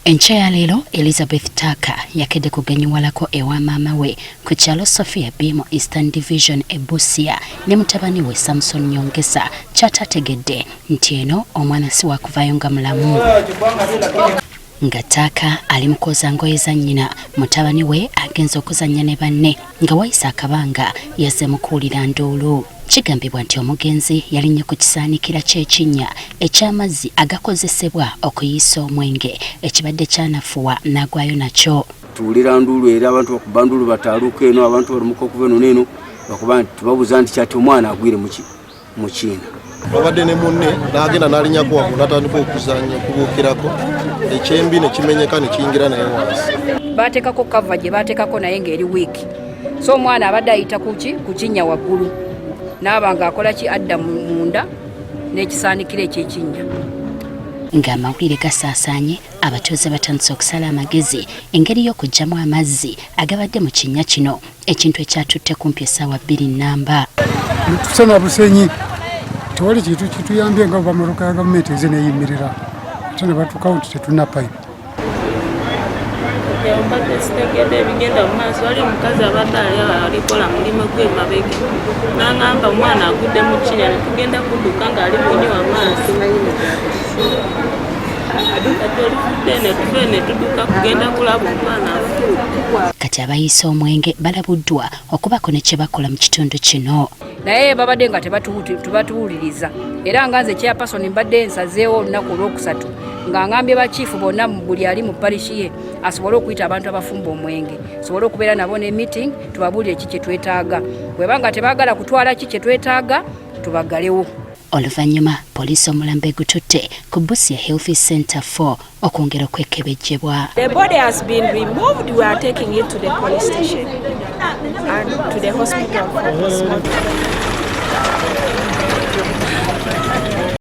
Encha ya leero Elizabeth Taka yakedde kugenyiwalako ewa maama we ku kyalo Sophia Bimo Eastern Division e Busia ne mutabani we Samson Nyongesa kyatategedde nti eno omwana si wakuvayo nga mulamu. Nga Taka ali mu kwoza ngoye za nnyina, mutabani we agenza okuzannya ne banne nga wayisa akabanga yazze mu kuwulira nduulu. Kigambibwa nti omugenzi yalinnye ku kisaanikira ky'ekinnya eky'amazzi agakozesebwa okuyiisa omwenge ekibadde kyanafuwa n'agwayo nakyo. Tuwulira nduulu era abantu bakuba nduulu bataaluka eno, abantu balimuka okuva eno n'eno bakuba nti tubabuuza nti kyati omwana agwire mu kiina. Babadde ne munne n'agenda n'alinyako waggulu n'atandika okuzannya okubuukirako, ekyembi ne kimenyeka ne kiyingira naye wansi. Baateekako kava gye baateekako naye ng'eri wiiki, so omwana abadde ayita ku kinnya waggulu n'aba ng'akola ki adda munda n'ekisaanikira ekyekinnya. Ng'amawulire gasaasaanye, abatuuze batandise okusala amagezi engeri y'okuggyamu amazzi agabadde mu kinnya kino, ekintu ekyatutte kumpi essaawa 2 nnamba. Tusana busenyi tewali kintu kituyambye nga bamuluka gavumenti eze neeyimirira ate ne batuukawo nti tetulina payipu. Mbadde sitegedde ebigenda mu maaso, wali omukazi abadde alikola mulimu gw'emabega n'aŋŋamba omwana agudde mu kinnya ne tugenda kudduka ng'ali munywa amaaso. Ne tudduka kugenda kulaba omwana afuuka. Kati abayiisa omwenge balabuddwa okubako ne kye bakola mu kitundu kino. Naye babadde nga tebatuwuliriza era nga nze chairperson mbadde nsazeewo olunaku olwokusatu nga ngambye bakiifu bonna buli ali mu parishi ye asobole okuyita abantu abafumba omwenge, sobole okubeera nabo ne meeting tubabuulire ki kye twetaaga, bweba tebaagala kutwala ki kye twetaaga tubagalewo. Oluvannyuma poliisi omulambo egututte ku Busia Health Center 4 okwongera okwekebejjebwa. The body has been removed. We are taking it to the police station and to the hospital for postmortem.